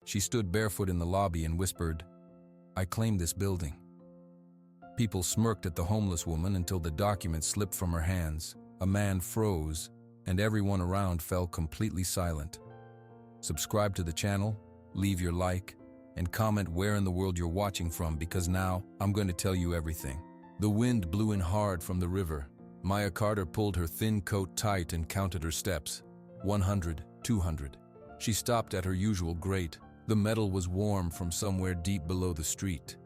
She stood barefoot in the lobby and whispered, "I claim this building." People smirked at the homeless woman until the document slipped from her hands. A man froze, and everyone around fell completely silent. Subscribe to the channel, leave your like, and comment where in the world you're watching from, because now I'm going to tell you everything. The wind blew in hard from the river. Maya Carter pulled her thin coat tight and counted her steps. 100, 200. She stopped at her usual grate. The metal was warm from somewhere deep below the street.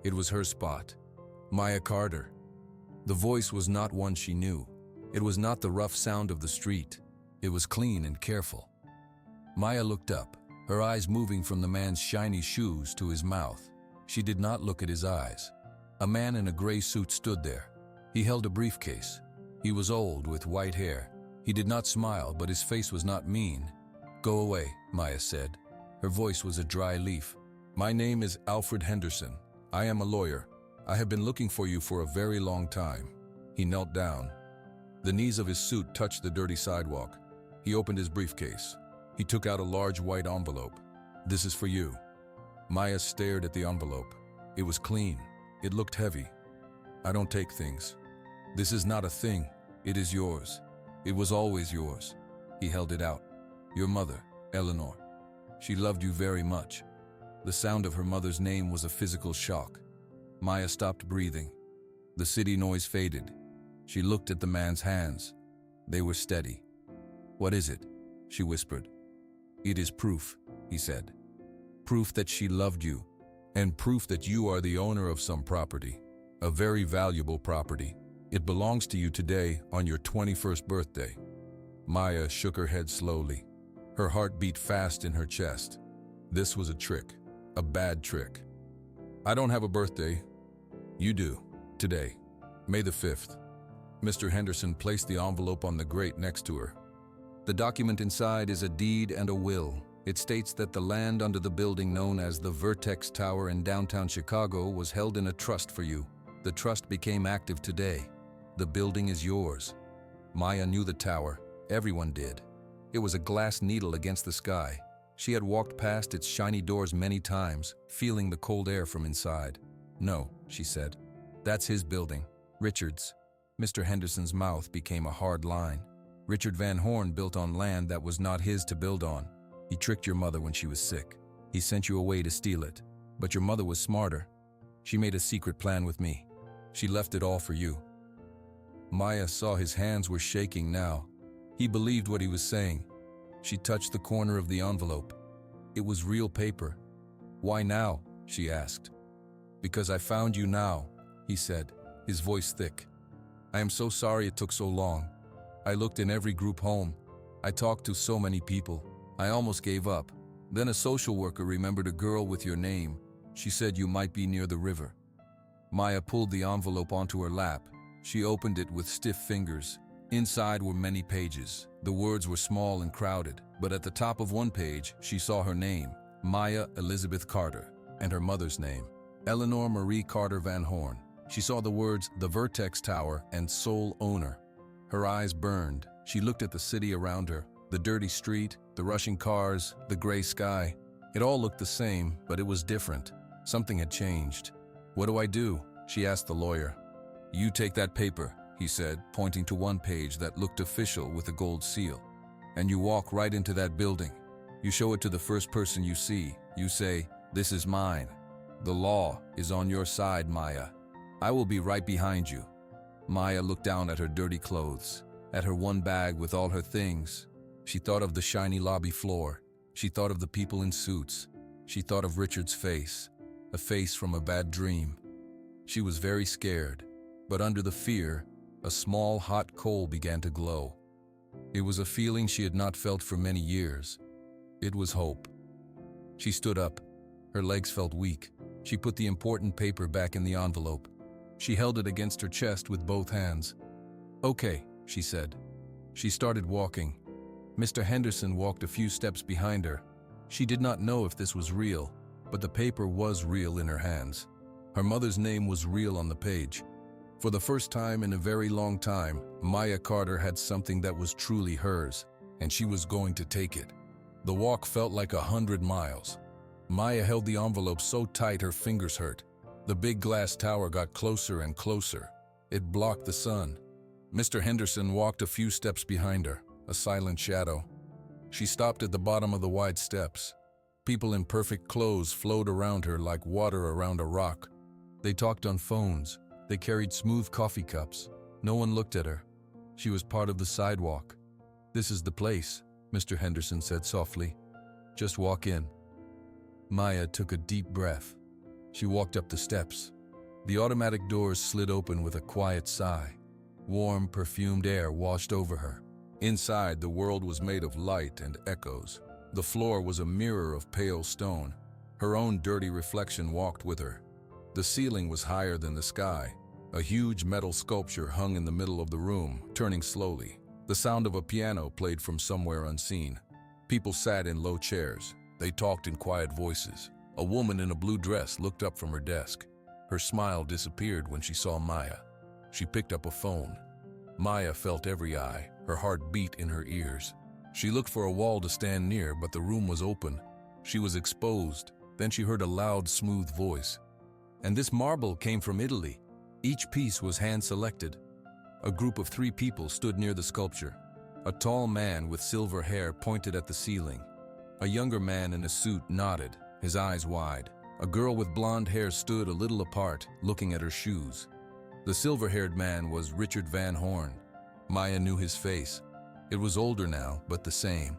It was her spot. Maya Carter. The voice was not one she knew. It was not the rough sound of the street. It was clean and careful. Maya looked up, her eyes moving from the man's shiny shoes to his mouth. She did not look at his eyes. A man in a gray suit stood there. He held a briefcase. He was old, with white hair. He did not smile, but his face was not mean. "Go away," Maya said. Her voice was a dry leaf. "My name is Alfred Henderson. I am a lawyer. I have been looking for you for a very long time." He knelt down. The knees of his suit touched the dirty sidewalk. He opened his briefcase. He took out a large white envelope. "This is for you." Maya stared at the envelope. It was clean. It looked heavy. "I don't take things. This is not a thing. It is yours. It was always yours." He held it out. "Your mother, Eleanor. She loved you very much." The sound of her mother's name was a physical shock. Maya stopped breathing. The city noise faded. She looked at the man's hands. They were steady. "What is it?" she whispered. "It is proof," he said. "Proof that she loved you, and proof that you are the owner of some property, a very valuable property. It belongs to you today on your 21st birthday." Maya shook her head slowly. Her heart beat fast in her chest. This was a trick, a bad trick. "I don't have a birthday. You do, today, May the 5th. Mr. Henderson placed the envelope on the grate next to her. "The document inside is a deed and a will. It states that the land under the building known as the Vertex Tower in downtown Chicago was held in a trust for you. The trust became active today. The building is yours." Maya knew the tower. Everyone did. It was a glass needle against the sky. She had walked past its shiny doors many times, feeling the cold air from inside. "No," she said. "That's his building. Richard's." Mr. Henderson's mouth became a hard line. "Richard Van Horn built on land that was not his to build on. He tricked your mother when she was sick. He sent you away to steal it. But your mother was smarter. She made a secret plan with me. She left it all for you." Maya saw his hands were shaking now. He believed what he was saying. She touched the corner of the envelope. It was real paper. "Why now?" she asked. "Because I found you now," he said, his voice thick. "I am so sorry it took so long. I looked in every group home. I talked to so many people. I almost gave up. Then a social worker remembered a girl with your name. She said you might be near the river." Maya pulled the envelope onto her lap. She opened it with stiff fingers. Inside were many pages. The words were small and crowded, but at the top of one page she saw her name, Maya Elizabeth Carter, and her mother's name, Eleanor Marie Carter Van Horn. She saw the words "The Vertex Tower" and "Sole Owner." Her eyes burned. She looked at the city around her, the dirty street, the rushing cars, the gray sky. It all looked the same, but it was different. Something had changed. "What do I do?" she asked the lawyer. "You take that paper," he said, pointing to one page that looked official with a gold seal. "And you walk right into that building. You show it to the first person you see. You say, 'This is mine.' The law is on your side, Maya. I will be right behind you." Maya looked down at her dirty clothes, at her one bag with all her things. She thought of the shiny lobby floor. She thought of the people in suits. She thought of Richard's face, a face from a bad dream. She was very scared, but under the fear, a small hot coal began to glow. It was a feeling she had not felt for many years. It was hope. She stood up. Her legs felt weak. She put the important paper back in the envelope. She held it against her chest with both hands. "Okay," she said. She started walking. Mr. Henderson walked a few steps behind her. She did not know if this was real, but the paper was real in her hands. Her mother's name was real on the page. For the first time in a very long time, Maya Carter had something that was truly hers, and she was going to take it. The walk felt like 100 miles. Maya held the envelope so tight her fingers hurt. The big glass tower got closer and closer. It blocked the sun. Mr. Henderson walked a few steps behind her, a silent shadow. She stopped at the bottom of the wide steps. People in perfect clothes flowed around her like water around a rock. They talked on phones. They carried smooth coffee cups. No one looked at her. She was part of the sidewalk. "This is the place," Mr. Henderson said softly. "Just walk in." Maya took a deep breath. She walked up the steps. The automatic doors slid open with a quiet sigh. Warm, perfumed air washed over her. Inside, the world was made of light and echoes. The floor was a mirror of pale stone. Her own dirty reflection walked with her. The ceiling was higher than the sky. A huge metal sculpture hung in the middle of the room, turning slowly. The sound of a piano played from somewhere unseen. People sat in low chairs. They talked in quiet voices. A woman in a blue dress looked up from her desk. Her smile disappeared when she saw Maya. She picked up a phone. Maya felt every eye, her heart beat in her ears. She looked for a wall to stand near, but the room was open. She was exposed. Then she heard a loud, smooth voice. "And this marble came from Italy." Each piece was hand-selected. A group of 3 people stood near the sculpture. A tall man with silver hair pointed at the ceiling. A younger man in a suit nodded, his eyes wide. A girl with blonde hair stood a little apart, looking at her shoes. The silver-haired man was Richard Van Horn. Maya knew his face. It was older now, but the same.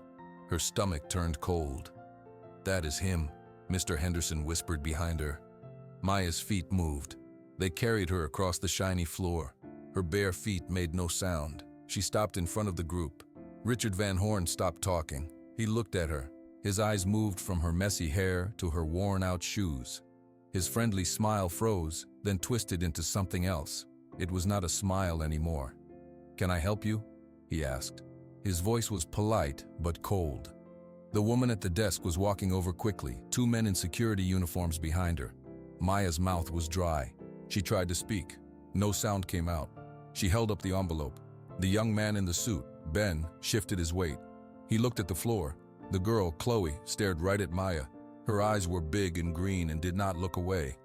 Her stomach turned cold. "That is him," Mr. Henderson whispered behind her. Maya's feet moved. They carried her across the shiny floor. Her bare feet made no sound. She stopped in front of the group. Richard Van Horn stopped talking. He looked at her. His eyes moved from her messy hair to her worn-out shoes. His friendly smile froze, then twisted into something else. It was not a smile anymore. "Can I help you?" he asked. His voice was polite, but cold. The woman at the desk was walking over quickly, 2 men in security uniforms behind her. Maya's mouth was dry. She tried to speak. No sound came out. She held up the envelope. The young man in the suit, Ben, shifted his weight. He looked at the floor. The girl, Chloe, stared right at Maya. Her eyes were big and green and did not look away.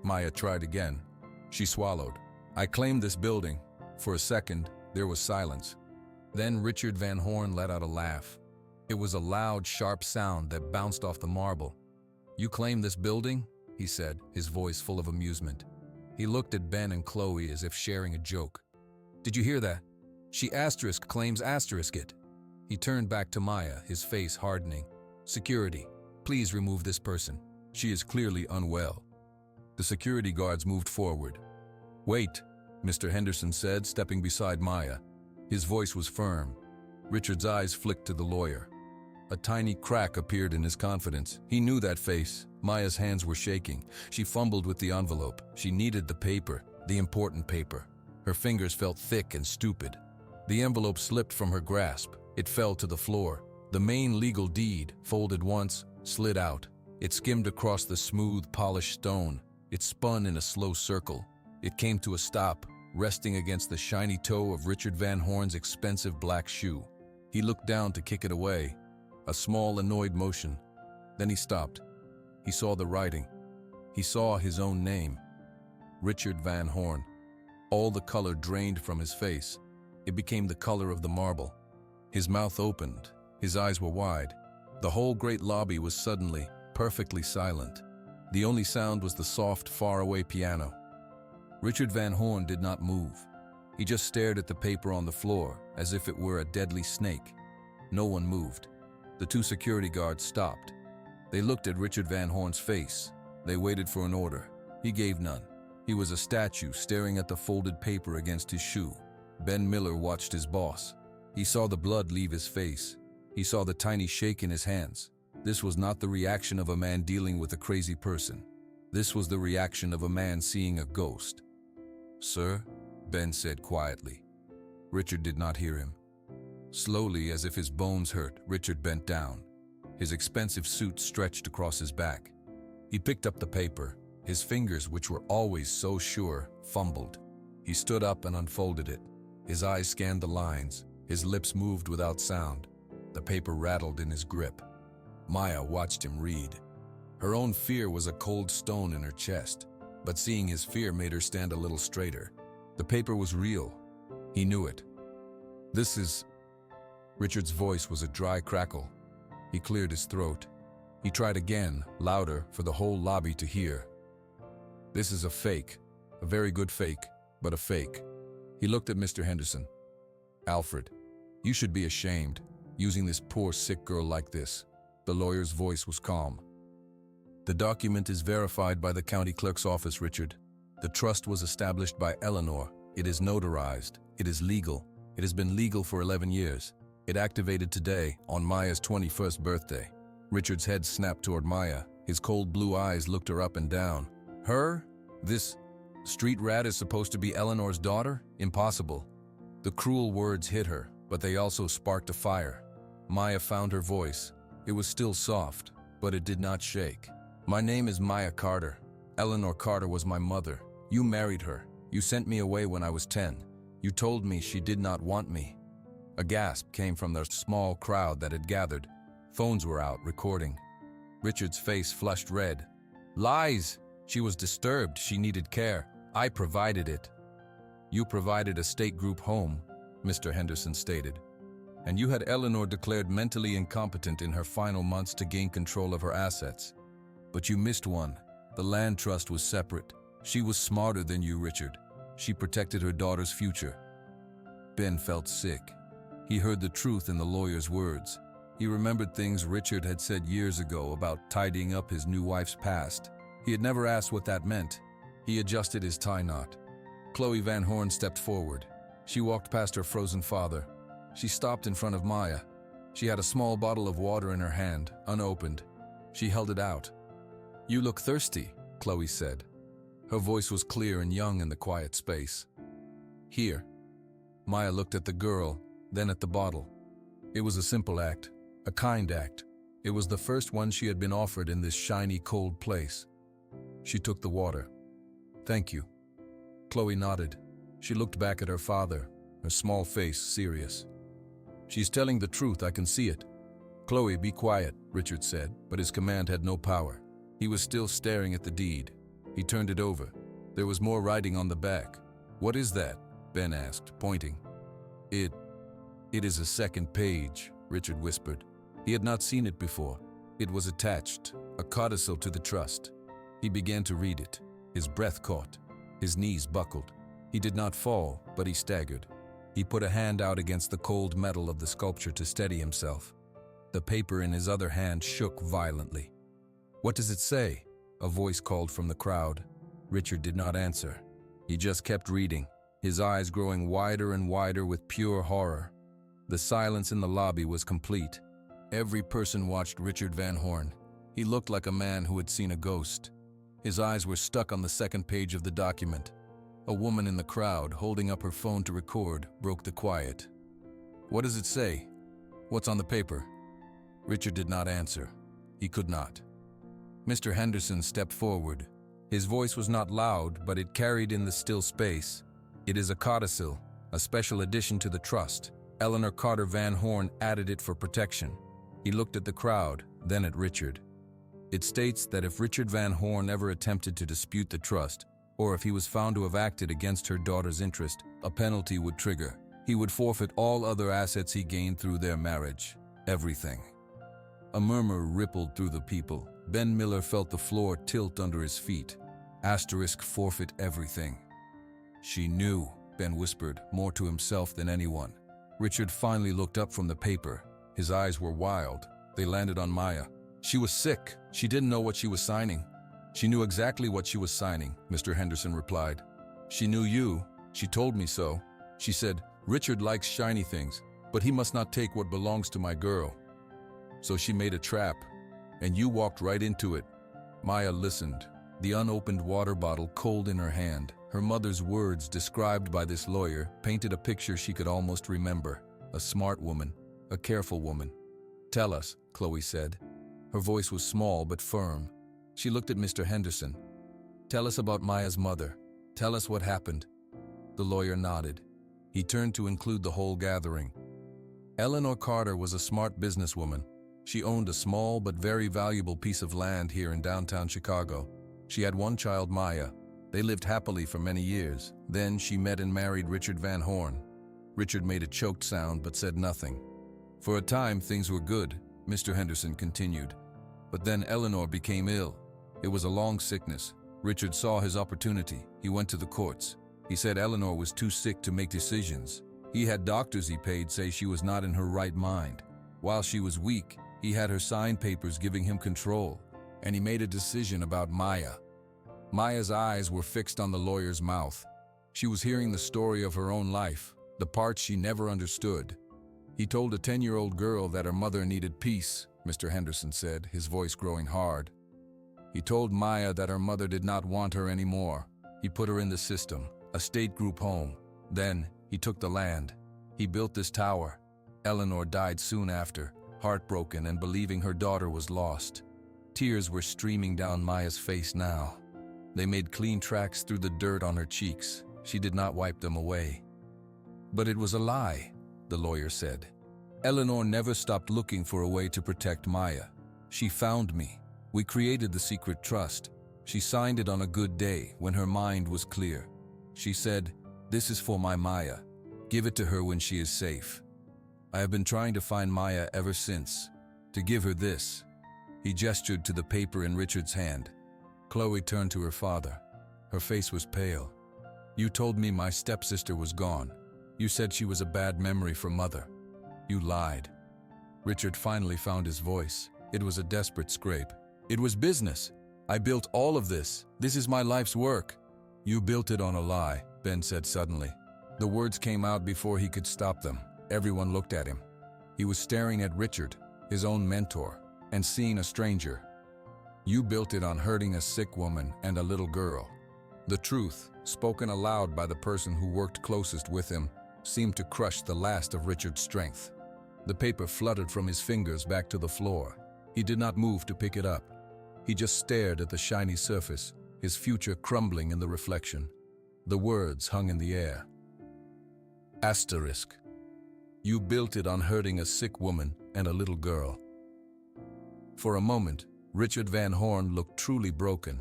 Maya tried again. She swallowed. "I claimed this building." For a second, there was silence. Then Richard Van Horn let out a laugh. It was a loud, sharp sound that bounced off the marble. "You claim this building?" he said, his voice full of amusement. He looked at Ben and Chloe as if sharing a joke. "Did you hear that? She claims it." He turned back to Maya, his face hardening. "Security, please remove this person. She is clearly unwell." The security guards moved forward. "Wait," Mr. Henderson said, stepping beside Maya. His voice was firm. Richard's eyes flicked to the lawyer. A tiny crack appeared in his confidence. He knew that face. Maya's hands were shaking. She fumbled with the envelope. She needed the paper, the important paper. Her fingers felt thick and stupid. The envelope slipped from her grasp. It fell to the floor. The main legal deed, folded once, slid out. It skimmed across the smooth, polished stone. It spun in a slow circle. It came to a stop, resting against the shiny toe of Richard Van Horn's expensive black shoe. He looked down to kick it away. A small, annoyed motion. Then he stopped. He saw the writing. He saw his own name. Richard Van Horn. All the color drained from his face. It became the color of the marble. His mouth opened. His eyes were wide. The whole great lobby was suddenly, perfectly silent. The only sound was the soft, faraway piano. Richard Van Horn did not move. He just stared at the paper on the floor, as if it were a deadly snake. No one moved. The 2 security guards stopped. They looked at Richard Van Horn's face. They waited for an order. He gave none. He was a statue staring at the folded paper against his shoe. Ben Miller watched his boss. He saw the blood leave his face. He saw the tiny shake in his hands. This was not the reaction of a man dealing with a crazy person. This was the reaction of a man seeing a ghost. "Sir?" Ben said quietly. Richard did not hear him. Slowly, as if his bones hurt, Richard bent down. His expensive suit stretched across his back. He picked up the paper. His fingers, which were always so sure, fumbled. He stood up and unfolded it. His eyes scanned the lines. His lips moved without sound. The paper rattled in his grip. Maya watched him read. Her own fear was a cold stone in her chest, but seeing his fear made her stand a little straighter. The paper was real. He knew it. This is... Richard's voice was a dry crackle. He cleared his throat. He tried again, louder, for the whole lobby to hear. This is a fake. A very good fake, but a fake. He looked at Mr. Henderson. Alfred, you should be ashamed, using this poor sick girl like this. The lawyer's voice was calm. The document is verified by the county clerk's office, Richard. The trust was established by Eleanor. It is notarized. It is legal. It has been legal for 11 years. It activated today, on Maya's 21st birthday. Richard's head snapped toward Maya. His cold blue eyes looked her up and down. Her? This street rat is supposed to be Eleanor's daughter? Impossible. The cruel words hit her, but they also sparked a fire. Maya found her voice. It was still soft, but it did not shake. My name is Maya Carter. Eleanor Carter was my mother. You married her. You sent me away when I was 10. You told me she did not want me. A gasp came from the small crowd that had gathered. Phones were out, recording. Richard's face flushed red. Lies! She was disturbed. She needed care. I provided it. You provided a state group home, Mr. Henderson stated. And you had Eleanor declared mentally incompetent in her final months to gain control of her assets. But you missed one. The land trust was separate. She was smarter than you, Richard. She protected her daughter's future. Ben felt sick. He heard the truth in the lawyer's words. He remembered things Richard had said years ago about tidying up his new wife's past. He had never asked what that meant. He adjusted his tie knot. Chloe Van Horn stepped forward. She walked past her frozen father. She stopped in front of Maya. She had a small bottle of water in her hand, unopened. She held it out. You look thirsty, Chloe said. Her voice was clear and young in the quiet space. Here. Maya looked at the girl, then at the bottle. It was a simple act, a kind act. It was the first one she had been offered in this shiny, cold place. She took the water. Thank you. Chloe nodded. She looked back at her father, her small face serious. She's telling the truth, I can see it. Chloe, be quiet, Richard said, but his command had no power. He was still staring at the deed. He turned it over. There was more writing on the back. What is that? Ben asked, pointing. It is a second page, Richard whispered. He had not seen it before. It was attached, a codicil to the trust. He began to read it. His breath caught. His knees buckled. He did not fall, but he staggered. He put a hand out against the cold metal of the sculpture to steady himself. The paper in his other hand shook violently. What does it say? A voice called from the crowd. Richard did not answer. He just kept reading, his eyes growing wider and wider with pure horror. The silence in the lobby was complete. Every person watched Richard Van Horn. He looked like a man who had seen a ghost. His eyes were stuck on the second page of the document. A woman in the crowd, holding up her phone to record, broke the quiet. What does it say? What's on the paper? Richard did not answer. He could not. Mr. Henderson stepped forward. His voice was not loud, but it carried in the still space. It is a codicil, a special addition to the trust. Eleanor Carter Van Horn added it for protection. He looked at the crowd, then at Richard. It states that if Richard Van Horn ever attempted to dispute the trust, or if he was found to have acted against her daughter's interest, a penalty would trigger. He would forfeit all other assets he gained through their marriage. Everything. A murmur rippled through the people. Ben Miller felt the floor tilt under his feet. Asterisk forfeit everything. She knew, Ben whispered, more to himself than anyone. Richard finally looked up from the paper. His eyes were wild. They landed on Maya. She was sick. She didn't know what she was signing. She knew exactly what she was signing, Mr. Henderson replied. She knew you. She told me so. She said, Richard likes shiny things, but he must not take what belongs to my girl. So she made a trap, and you walked right into it. Maya listened, the unopened water bottle cold in her hand. Her mother's words, described by this lawyer, painted a picture she could almost remember. A smart woman, a careful woman. Tell us, Chloe said. Her voice was small but firm. She looked at Mr. Henderson. Tell us about Maya's mother. Tell us what happened. The lawyer nodded. He turned to include the whole gathering. Eleanor Carter was a smart businesswoman. She owned a small but very valuable piece of land here in downtown Chicago. She had one child, Maya. They lived happily for many years. Then she met and married Richard Van Horn. Richard made a choked sound but said nothing. For a time, things were good, Mr. Henderson continued. But then Eleanor became ill. It was a long sickness. Richard saw his opportunity. He went to the courts. He said Eleanor was too sick to make decisions. He had doctors he paid say she was not in her right mind. While she was weak, he had her sign papers giving him control, and he made a decision about Maya. Maya's eyes were fixed on the lawyer's mouth. She was hearing the story of her own life, the parts she never understood. He told a 10-year-old girl that her mother needed peace, Mr. Henderson said, his voice growing hard. He told Maya that her mother did not want her anymore. He put her in the system, a state group home. Then, he took the land. He built this tower. Eleanor died soon after, heartbroken and believing her daughter was lost. Tears were streaming down Maya's face now. They made clean tracks through the dirt on her cheeks. She did not wipe them away. But it was a lie, the lawyer said. Eleanor never stopped looking for a way to protect Maya. She found me. We created the secret trust. She signed it on a good day when her mind was clear. She said, "This is for my Maya. Give it to her when she is safe." I have been trying to find Maya ever since, to give her this. He gestured to the paper in Richard's hand. Chloe turned to her father. Her face was pale. "You told me my stepsister was gone. You said she was a bad memory for Mother. You lied." Richard finally found his voice. It was a desperate scrape. "It was business. I built all of this. This is my life's work." "You built it on a lie," Ben said suddenly. The words came out before he could stop them. Everyone looked at him. He was staring at Richard, his own mentor, and seeing a stranger. "You built it on hurting a sick woman and a little girl." The truth, spoken aloud by the person who worked closest with him, seemed to crush the last of Richard's strength. The paper fluttered from his fingers back to the floor. He did not move to pick it up. He just stared at the shiny surface, his future crumbling in the reflection. The words hung in the air. Asterisk. You built it on hurting a sick woman and a little girl. For a moment, Richard Van Horn looked truly broken.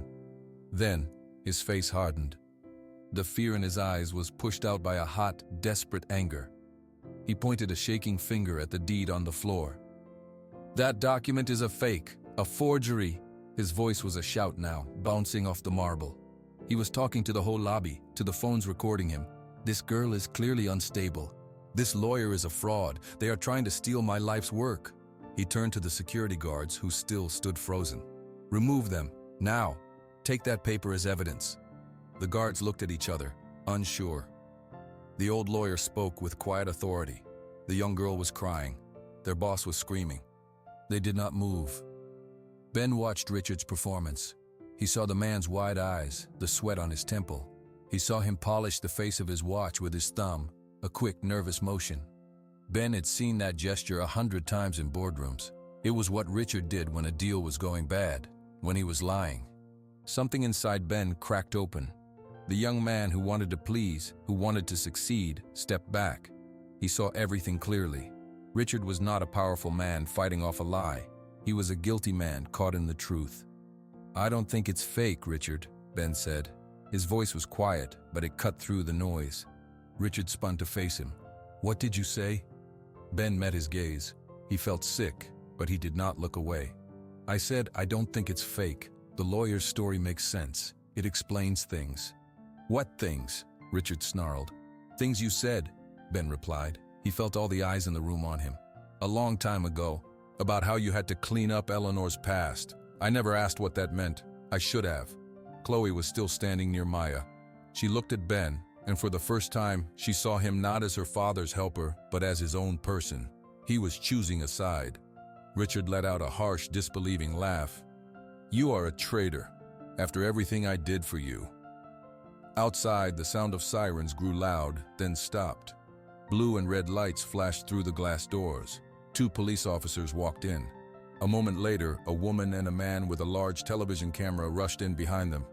Then, his face hardened. The fear in his eyes was pushed out by a hot, desperate anger. He pointed a shaking finger at the deed on the floor. "That document is a fake, a forgery." His voice was a shout now, bouncing off the marble. He was talking to the whole lobby, to the phones recording him. "This girl is clearly unstable. This lawyer is a fraud. They are trying to steal my life's work." He turned to the security guards who still stood frozen. "Remove them, now. Take that paper as evidence." The guards looked at each other, unsure. The old lawyer spoke with quiet authority. The young girl was crying. Their boss was screaming. They did not move. Ben watched Richard's performance. He saw the man's wide eyes, the sweat on his temple. He saw him polish the face of his watch with his thumb, a quick, nervous motion. Ben had seen that gesture 100 times in boardrooms. It was what Richard did when a deal was going bad, when he was lying. Something inside Ben cracked open. The young man who wanted to please, who wanted to succeed, stepped back. He saw everything clearly. Richard was not a powerful man fighting off a lie. He was a guilty man caught in the truth. "I don't think it's fake, Richard," Ben said. His voice was quiet, but it cut through the noise. Richard spun to face him. "What did you say?" Ben met his gaze. He felt sick, but he did not look away. "I said, I don't think it's fake. The lawyer's story makes sense. It explains things." "What things?" Richard snarled. "Things you said," Ben replied. He felt all the eyes in the room on him. "A long time ago, about how you had to clean up Eleanor's past. I never asked what that meant. I should have." Chloe was still standing near Maya. She looked at Ben, and for the first time, she saw him not as her father's helper, but as his own person. He was choosing a side. Richard let out a harsh, disbelieving laugh. "You are a traitor, after everything I did for you." Outside, the sound of sirens grew loud, then stopped. Blue and red lights flashed through the glass doors. 2 police officers walked in. A moment later, a woman and a man with a large television camera rushed in behind them.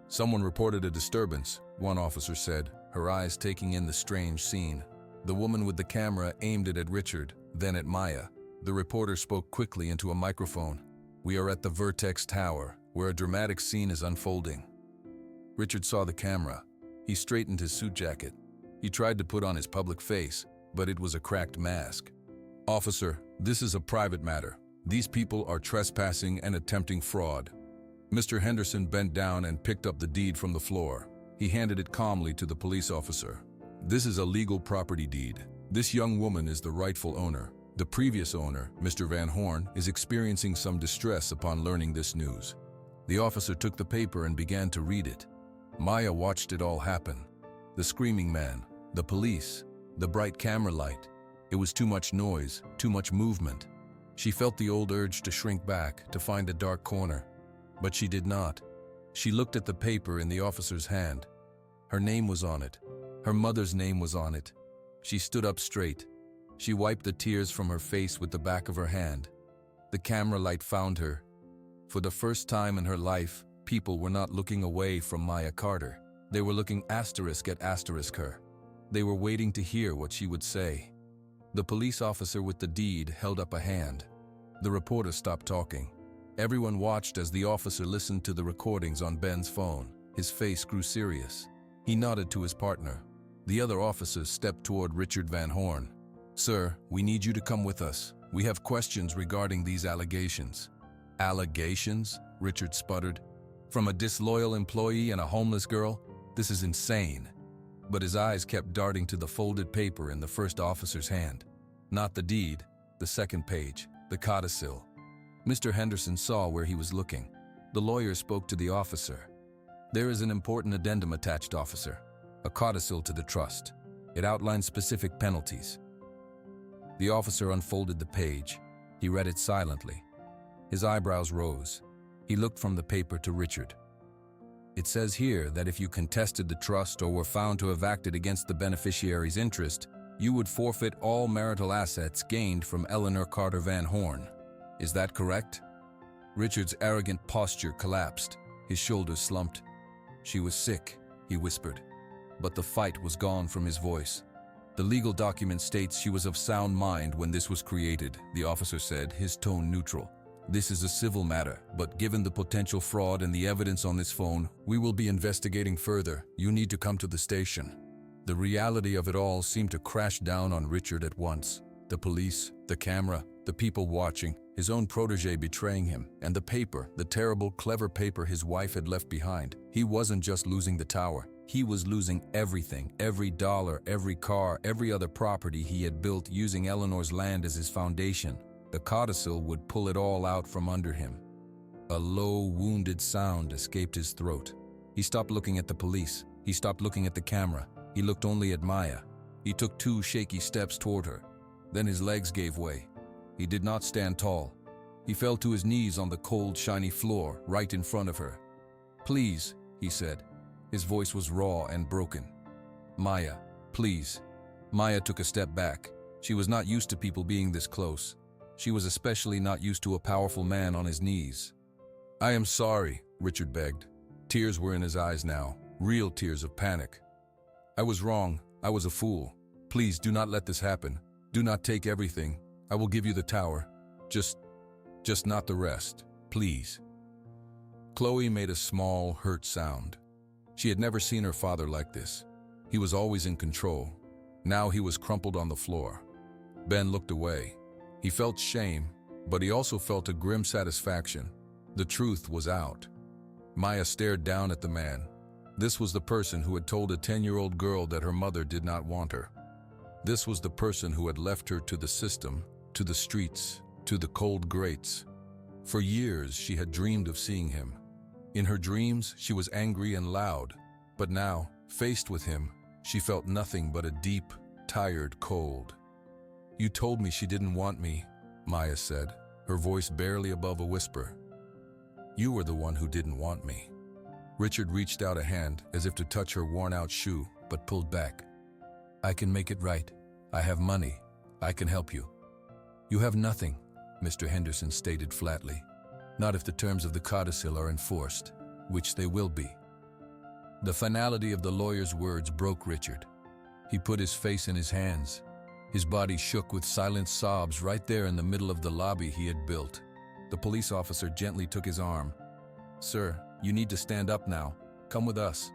"Someone reported a disturbance," one officer said, her eyes taking in the strange scene. The woman with the camera aimed it at Richard, then at Maya. The reporter spoke quickly into a microphone. "We are at the Vertex Tower, where a dramatic scene is unfolding." Richard saw the camera. He straightened his suit jacket. He tried to put on his public face, but it was a cracked mask. "Officer, this is a private matter. These people are trespassing and attempting fraud." Mr. Henderson bent down and picked up the deed from the floor. He handed it calmly to the police officer. "This is a legal property deed. This young woman is the rightful owner. The previous owner, Mr. Van Horn, is experiencing some distress upon learning this news." The officer took the paper and began to read it. Maya watched it all happen. The screaming man, the police, the bright camera light. It was too much noise, too much movement. She felt the old urge to shrink back, to find a dark corner. But she did not. She looked at the paper in the officer's hand. Her name was on it. Her mother's name was on it. She stood up straight. She wiped the tears from her face with the back of her hand. The camera light found her. For the first time in her life, people were not looking away from Maya Carter. They were looking asterisk at asterisk her. They were waiting to hear what she would say. The police officer with the deed held up a hand. The reporter stopped talking. Everyone watched as the officer listened to the recordings on Ben's phone. His face grew serious. He nodded to his partner. The other officers stepped toward Richard Van Horn. "Sir, we need you to come with us. We have questions regarding these allegations." "Allegations?" Richard sputtered. "From a disloyal employee and a homeless girl? This is insane." But his eyes kept darting to the folded paper in the first officer's hand. Not the deed, the second page, the codicil. Mr. Henderson saw where he was looking. The lawyer spoke to the officer. "There is an important addendum attached, officer. A codicil to the trust. It outlines specific penalties." The officer unfolded the page. He read it silently. His eyebrows rose. He looked from the paper to Richard. "It says here that if you contested the trust or were found to have acted against the beneficiary's interest, you would forfeit all marital assets gained from Eleanor Carter Van Horn. Is that correct?" Richard's arrogant posture collapsed. His shoulders slumped. "She was sick," he whispered. But the fight was gone from his voice. "The legal document states she was of sound mind when this was created," the officer said, his tone neutral. "This is a civil matter, but given the potential fraud and the evidence on this phone, we will be investigating further. You need to come to the station." The reality of it all seemed to crash down on Richard at once. The police, the camera, the people watching, his own protege betraying him, and the paper, the terrible, clever paper his wife had left behind. He wasn't just losing the tower. He was losing everything, every dollar, every car, every other property he had built using Eleanor's land as his foundation. The codicil would pull it all out from under him. A low, wounded sound escaped his throat. He stopped looking at the police. He stopped looking at the camera. He looked only at Maya. He took 2 shaky steps toward her. Then his legs gave way. He did not stand tall. He fell to his knees on the cold, shiny floor right in front of her. "Please," he said. His voice was raw and broken. "Maya, please." Maya took a step back. She was not used to people being this close. She was especially not used to a powerful man on his knees. "I am sorry," Richard begged. Tears were in his eyes now, real tears of panic. "I was wrong. I was a fool. Please do not let this happen. Do not take everything. I will give you the tower. Just not the rest. Please." Chloe made a small, hurt sound. She had never seen her father like this. He was always in control. Now he was crumpled on the floor. Ben looked away. He felt shame, but he also felt a grim satisfaction. The truth was out. Maya stared down at the man. This was the person who had told a 10-year-old girl that her mother did not want her. This was the person who had left her to the system, to the streets, to the cold grates. For years she had dreamed of seeing him. In her dreams, she was angry and loud, but now, faced with him, she felt nothing but a deep, tired cold. "You told me she didn't want me," Maya said, her voice barely above a whisper. "You were the one who didn't want me." Richard reached out a hand as if to touch her worn-out shoe, but pulled back. "I can make it right. I have money. I can help you." "You have nothing," Mr. Henderson stated flatly. "Not if the terms of the codicil are enforced, which they will be." The finality of the lawyer's words broke Richard. He put his face in his hands. His body shook with silent sobs right there in the middle of the lobby he had built. The police officer gently took his arm. "Sir, you need to stand up now. Come with us."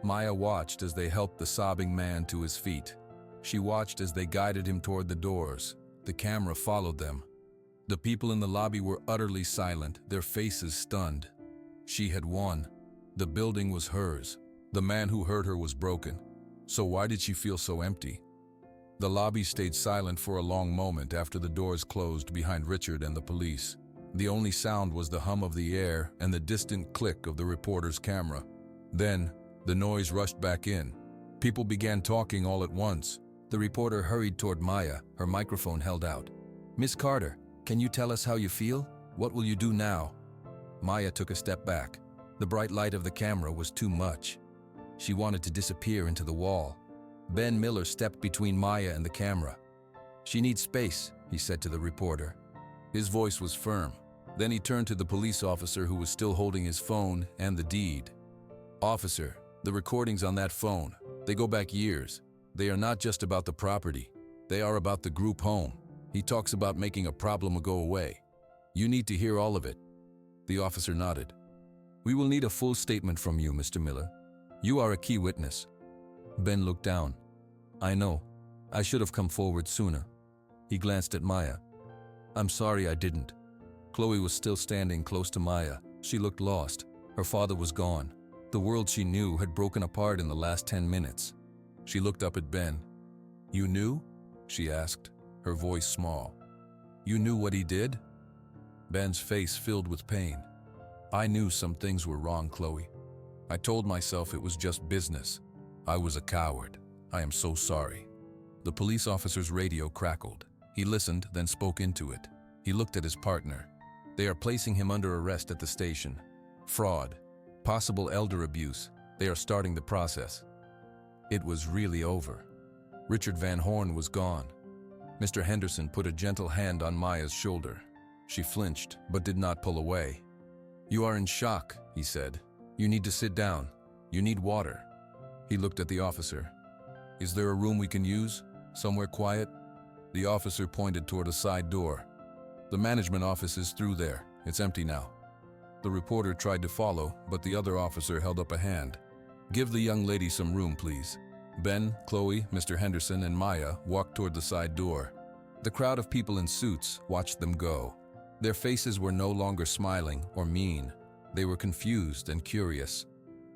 Maya watched as they helped the sobbing man to his feet. She watched as they guided him toward the doors. The camera followed them. The people in the lobby were utterly silent, their faces stunned. She had won. The building was hers. The man who hurt her was broken. So why did she feel so empty? The lobby stayed silent for a long moment after the doors closed behind Richard and the police. The only sound was the hum of the air and the distant click of the reporter's camera. Then, the noise rushed back in. People began talking all at once. The reporter hurried toward Maya, her microphone held out. "Miss Carter, can you tell us how you feel? What will you do now?" Maya took a step back. The bright light of the camera was too much. She wanted to disappear into the wall. Ben Miller stepped between Maya and the camera. "She needs space," he said to the reporter. His voice was firm. Then he turned to the police officer who was still holding his phone and the deed. "Officer, the recordings on that phone, they go back years. They are not just about the property. They are about the group home. He talks about making a problem go away. You need to hear all of it." The officer nodded. "We will need a full statement from you, Mr. Miller. You are a key witness." Ben looked down. "I know. I should have come forward sooner." He glanced at Maya. "I'm sorry I didn't." Chloe was still standing close to Maya. She looked lost. Her father was gone. The world she knew had broken apart in the last 10 minutes. She looked up at Ben. "You knew?" she asked, her voice small. "You knew what he did?" Ben's face filled with pain. "I knew some things were wrong, Chloe. I told myself it was just business. I was a coward. I am so sorry." The police officer's radio crackled. He listened, then spoke into it. He looked at his partner. "They are placing him under arrest at the station. Fraud. Possible elder abuse. They are starting the process." It was really over. Richard Van Horn was gone. Mr. Henderson put a gentle hand on Maya's shoulder. She flinched, but did not pull away. "You are in shock," he said. "You need to sit down. You need water." He looked at the officer. "Is there a room we can use? Somewhere quiet?" The officer pointed toward a side door. "The management office is through there. It's empty now." The reporter tried to follow, but the other officer held up a hand. "Give the young lady some room, please." Ben, Chloe, Mr. Henderson, and Maya walked toward the side door. The crowd of people in suits watched them go. Their faces were no longer smiling or mean. They were confused and curious.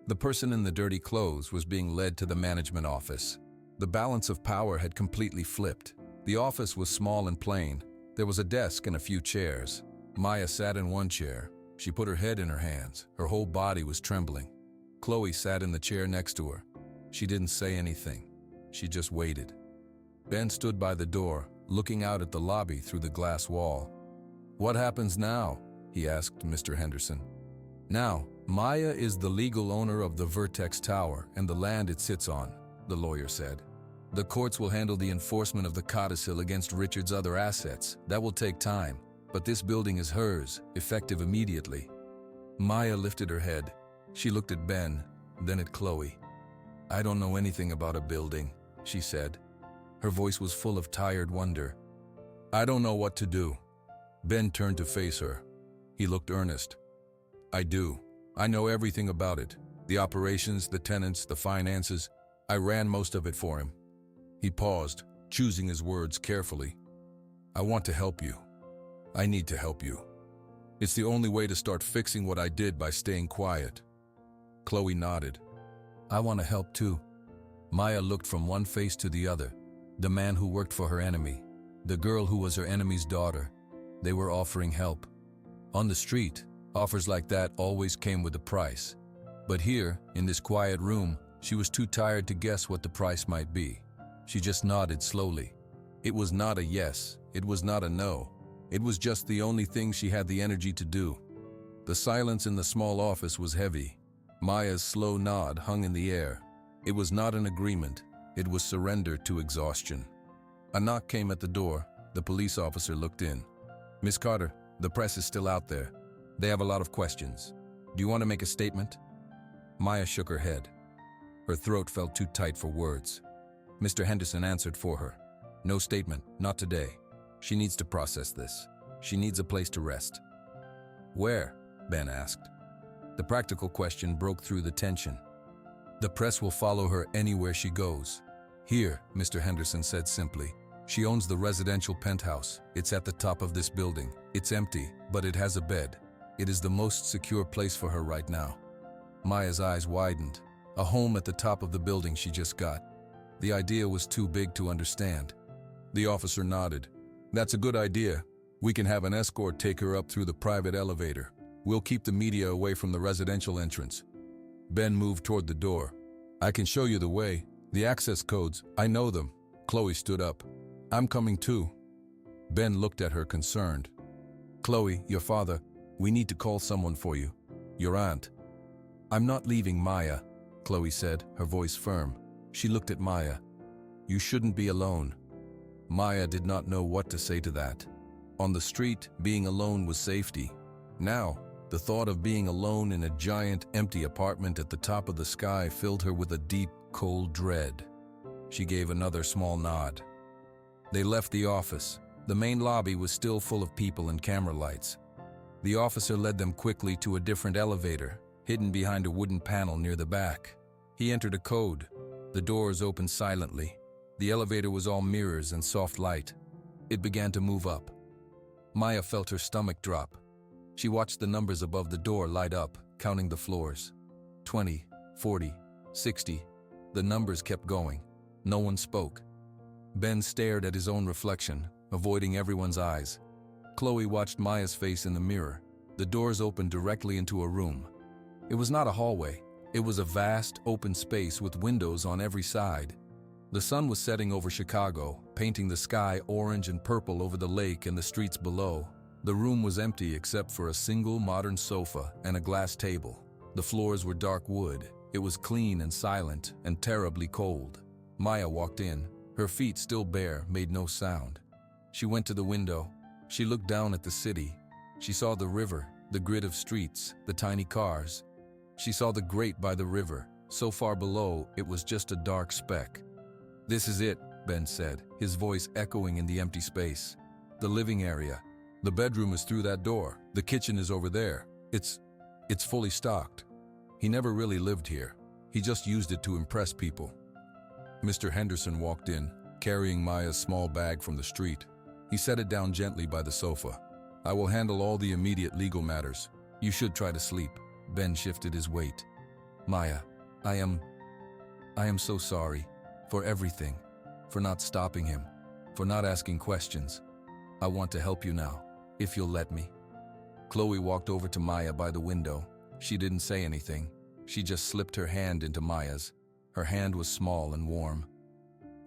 The person in the dirty clothes was being led to the management office. The balance of power had completely flipped. The office was small and plain. There was a desk and a few chairs. Maya sat in one chair. She put her head in her hands. Her whole body was trembling. Chloe sat in the chair next to her. She didn't say anything. She just waited. Ben stood by the door, looking out at the lobby through the glass wall. "What happens now?" he asked Mr. Henderson. "Now, Maya is the legal owner of the Vertex Tower and the land it sits on," the lawyer said. "The courts will handle the enforcement of the codicil against Richard's other assets. That will take time, but this building is hers, effective immediately." Maya lifted her head. She looked at Ben, then at Chloe. "I don't know anything about a building," she said. Her voice was full of tired wonder. "I don't know what to do." Ben turned to face her. He looked earnest. "I do. I know everything about it. The operations, the tenants, the finances. I ran most of it for him." He paused, choosing his words carefully. "I want to help you. I need to help you. It's the only way to start fixing what I did by staying quiet." Chloe nodded. "I want to help too." Maya looked from one face to the other. The man who worked for her enemy, the girl who was her enemy's daughter. They were offering help. On the street, offers like that always came with a price. But here, in this quiet room, she was too tired to guess what the price might be. She just nodded slowly. It was not a yes, it was not a no. It was just the only thing she had the energy to do. The silence in the small office was heavy. Maya's slow nod hung in the air. It was not an agreement. It was surrender to exhaustion. A knock came at the door. The police officer looked in. "Miss Carter, the press is still out there. They have a lot of questions. Do you want to make a statement?" Maya shook her head. Her throat felt too tight for words. Mr. Henderson answered for her. No statement, not today. She needs to process this. She needs a place to rest. Where? Ben asked. The practical question broke through the tension. The press will follow her anywhere she goes. Here, Mr. Henderson said simply. She owns the residential penthouse. It's at the top of this building. It's empty, but it has a bed. It is the most secure place for her right now. Maya's eyes widened. A home at the top of the building she just got. The idea was too big to understand. The officer nodded. That's a good idea. We can have an escort take her up through the private elevator. We'll keep the media away from the residential entrance. Ben moved toward the door. I can show you the way. The access codes, I know them. Chloe stood up. I'm coming too. Ben looked at her concerned. Chloe, your father, we need to call someone for you. Your aunt. I'm not leaving Maya, Chloe said, her voice firm. She looked at Maya. You shouldn't be alone. Maya did not know what to say to that. On the street, being alone was safety. Now, the thought of being alone in a giant, empty apartment at the top of the sky filled her with a deep, cold dread. She gave another small nod. They left the office. The main lobby was still full of people and camera lights. The officer led them quickly to a different elevator, hidden behind a wooden panel near the back. He entered a code. The doors opened silently. The elevator was all mirrors and soft light. It began to move up. Maya felt her stomach drop. She watched the numbers above the door light up, counting the floors. 20, 40, 60. The numbers kept going. No one spoke. Ben stared at his own reflection, avoiding everyone's eyes. Chloe watched Maya's face in the mirror. The doors opened directly into a room. It was not a hallway. It was a vast, open space with windows on every side. The sun was setting over Chicago, painting the sky orange and purple over the lake and the streets below. The room was empty except for a single modern sofa and a glass table. The floors were dark wood. It was clean and silent and terribly cold. Maya walked in. Her feet, still bare, made no sound. She went to the window. She looked down at the city. She saw the river, the grid of streets, the tiny cars. She saw the grate by the river. So far below, it was just a dark speck. This is it, Ben said, his voice echoing in the empty space. The living area. The bedroom is through that door. The kitchen is over there. It's fully stocked. He never really lived here. He just used it to impress people. Mr. Henderson walked in, carrying Maya's small bag from the street. He set it down gently by the sofa. I will handle all the immediate legal matters. You should try to sleep. Ben shifted his weight. Maya, I am so sorry. For everything. For not stopping him. For not asking questions. I want to help you now, if you'll let me. Chloe walked over to Maya by the window. She didn't say anything. She just slipped her hand into Maya's. Her hand was small and warm.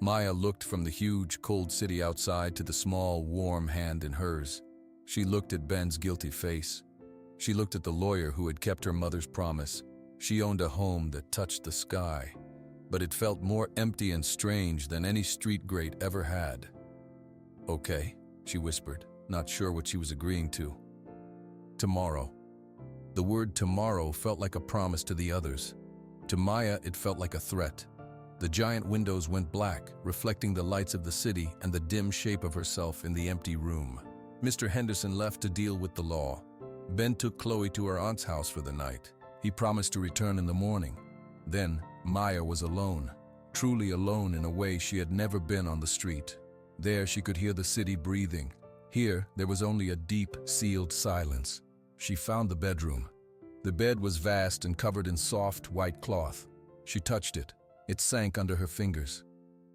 Maya looked from the huge, cold city outside to the small, warm hand in hers. She looked at Ben's guilty face. She looked at the lawyer who had kept her mother's promise. She owned a home that touched the sky, but it felt more empty and strange than any street grate ever had. Okay, she whispered, not sure what she was agreeing to. Tomorrow. The word tomorrow felt like a promise to the others. To Maya, it felt like a threat. The giant windows went black, reflecting the lights of the city and the dim shape of herself in the empty room. Mr. Henderson left to deal with the law. Ben took Chloe to her aunt's house for the night. He promised to return in the morning. Then, Maya was alone, truly alone in a way she had never been on the street. There she could hear the city breathing. Here, there was only a deep, sealed silence. She found the bedroom. The bed was vast and covered in soft, white cloth. She touched it. It sank under her fingers.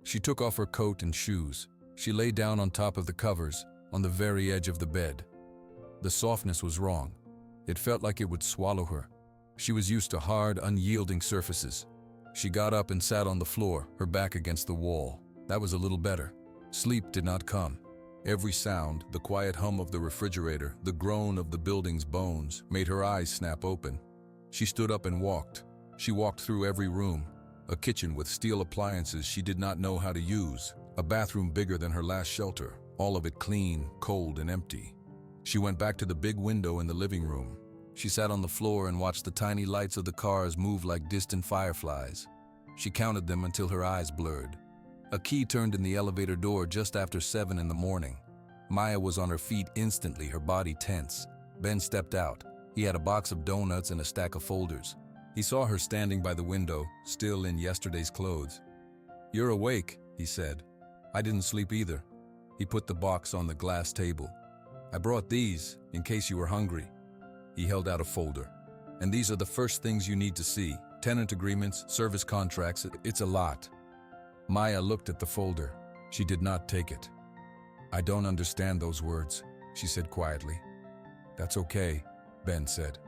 She took off her coat and shoes. She lay down on top of the covers, on the very edge of the bed. The softness was wrong. It felt like it would swallow her. She was used to hard, unyielding surfaces. She got up and sat on the floor, her back against the wall. That was a little better. Sleep did not come. Every sound, the quiet hum of the refrigerator, the groan of the building's bones, made her eyes snap open. She stood up and walked. She walked through every room. A kitchen with steel appliances she did not know how to use. A bathroom bigger than her last shelter, all of it clean, cold, and empty. She went back to the big window in the living room. She sat on the floor and watched the tiny lights of the cars move like distant fireflies. She counted them until her eyes blurred. A key turned in the elevator door just after 7 in the morning. Maya was on her feet instantly, her body tense. Ben stepped out. He had a box of donuts and a stack of folders. He saw her standing by the window, still in yesterday's clothes. "You're awake," he said. "I didn't sleep either." He put the box on the glass table. "I brought these, in case you were hungry." He held out a folder. "And these are the first things you need to see. Tenant agreements, service contracts, it's a lot." Maya looked at the folder. She did not take it. "I don't understand those words," she said quietly. "That's okay," Ben said.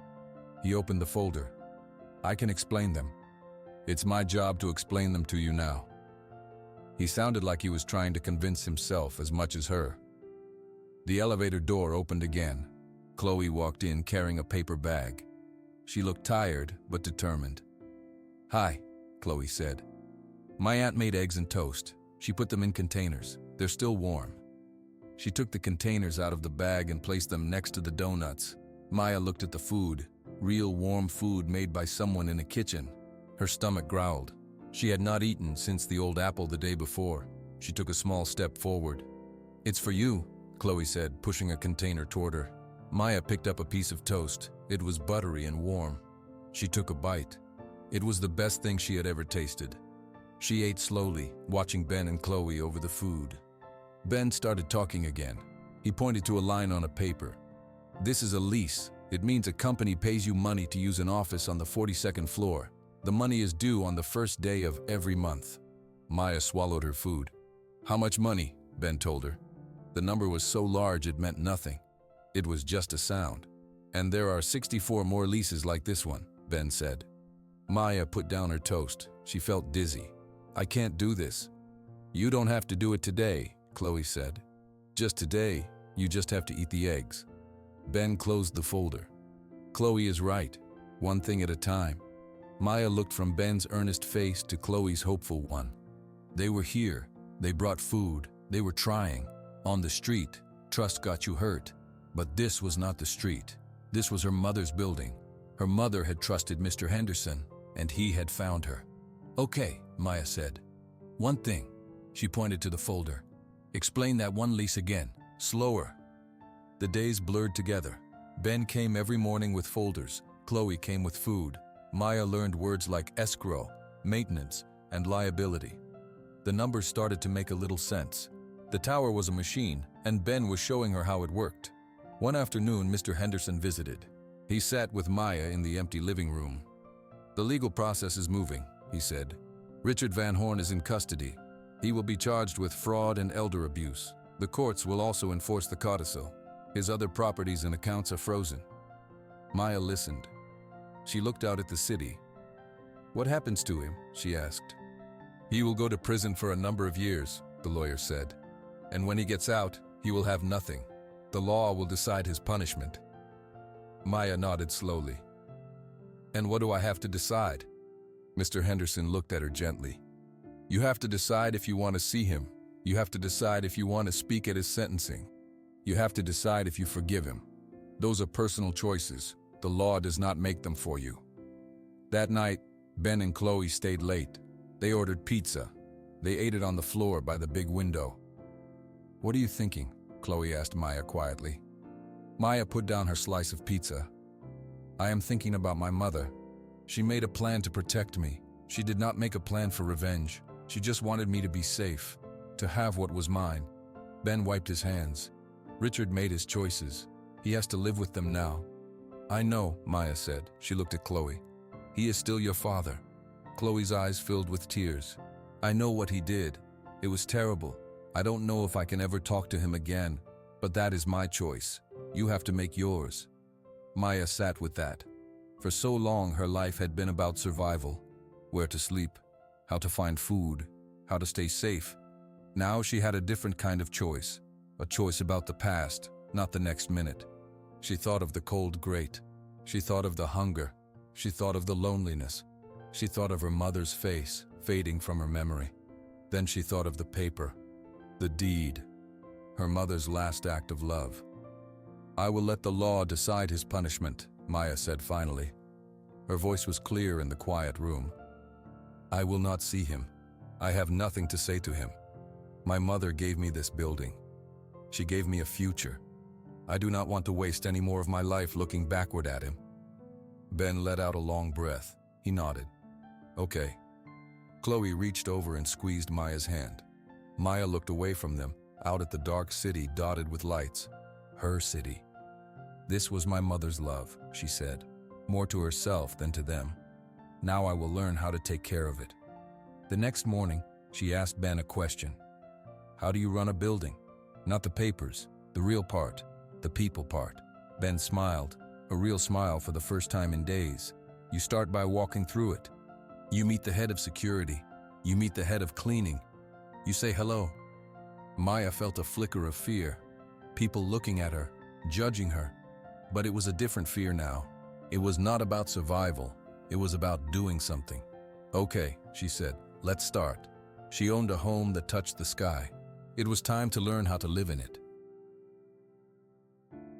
He opened the folder. "I can explain them. It's my job to explain them to you now." He sounded like he was trying to convince himself as much as her. The elevator door opened again. Chloe walked in carrying a paper bag. She looked tired but determined. "Hi," Chloe said. "My aunt made eggs and toast. She put them in containers. They're still warm." She took the containers out of the bag and placed them next to the donuts. Maya looked at the food, real warm food made by someone in a kitchen. Her stomach growled. She had not eaten since the old apple the day before. She took a small step forward. "It's for you," Chloe said, pushing a container toward her. Maya picked up a piece of toast. It was buttery and warm. She took a bite. It was the best thing she had ever tasted. She ate slowly, watching Ben and Chloe over the food. Ben started talking again. He pointed to a line on a paper. "This is a lease. It means a company pays you money to use an office on the 42nd floor. The money is due on the first day of every month." Maya swallowed her food. "How much money?" Ben told her. The number was so large it meant nothing. It was just a sound. "And there are 64 more leases like this one," Ben said. Maya put down her toast. She felt dizzy. "I can't do this." "You don't have to do it today," Chloe said. "Just today, you just have to eat the eggs." Ben closed the folder. "Chloe is right. One thing at a time." Maya looked from Ben's earnest face to Chloe's hopeful one. They were here. They brought food. They were trying. On the street, trust got you hurt. But this was not the street. This was her mother's building. Her mother had trusted Mr. Henderson, and he had found her. "Okay," Maya said. "One thing." She pointed to the folder. "Explain that one lease again. Slower." The days blurred together. Ben came every morning with folders. Chloe came with food. Maya learned words like escrow, maintenance, and liability. The numbers started to make a little sense. The tower was a machine, and Ben was showing her how it worked. One afternoon, Mr. Henderson visited. He sat with Maya in the empty living room. "The legal process is moving," he said. "Richard Van Horn is in custody. He will be charged with fraud and elder abuse. The courts will also enforce the codicil. His other properties and accounts are frozen." Maya listened. She looked out at the city. "What happens to him?" she asked. "He will go to prison for a number of years," the lawyer said. "And when he gets out, he will have nothing. The law will decide his punishment." Maya nodded slowly. "And what do I have to decide?" Mr. Henderson looked at her gently. "You have to decide if you want to see him. You have to decide if you want to speak at his sentencing. You have to decide if you forgive him. Those are personal choices. The law does not make them for you." That night, Ben and Chloe stayed late. They ordered pizza. They ate it on the floor by the big window. "What are you thinking?" Chloe asked Maya quietly. Maya put down her slice of pizza. "I am thinking about my mother. She made a plan to protect me. She did not make a plan for revenge. She just wanted me to be safe, to have what was mine." Ben wiped his hands. "Richard made his choices. He has to live with them now." "I know," Maya said. She looked at Chloe. "He is still your father." Chloe's eyes filled with tears. "I know what he did. It was terrible. I don't know if I can ever talk to him again, but that is my choice. You have to make yours." Maya sat with that. For so long, her life had been about survival. Where to sleep, how to find food, how to stay safe. Now she had a different kind of choice, a choice about the past, not the next minute. She thought of the cold grate. She thought of the hunger. She thought of the loneliness. She thought of her mother's face, fading from her memory. Then she thought of the paper, the deed, her mother's last act of love. "I will let the law decide his punishment," Maya said finally. Her voice was clear in the quiet room. "I will not see him. I have nothing to say to him. My mother gave me this building. She gave me a future. I do not want to waste any more of my life looking backward at him. Ben let out a long breath. He nodded. Okay. Chloe reached over and squeezed Maya's hand. Maya looked away from them, out at the dark city dotted with lights. Her city. This was my mother's love, she said, more to herself than to them. Now I will learn how to take care of it. The next morning, she asked Ben a question. How do you run a building? Not the papers, the real part, the people part. Ben smiled, a real smile for the first time in days. You start by walking through it. You meet the head of security. You meet the head of cleaning. You say hello. Maya felt a flicker of fear. People looking at her, judging her. But it was a different fear now. It was not about survival. It was about doing something. Okay, she said, let's start. She owned a home that touched the sky. It was time to learn how to live in it.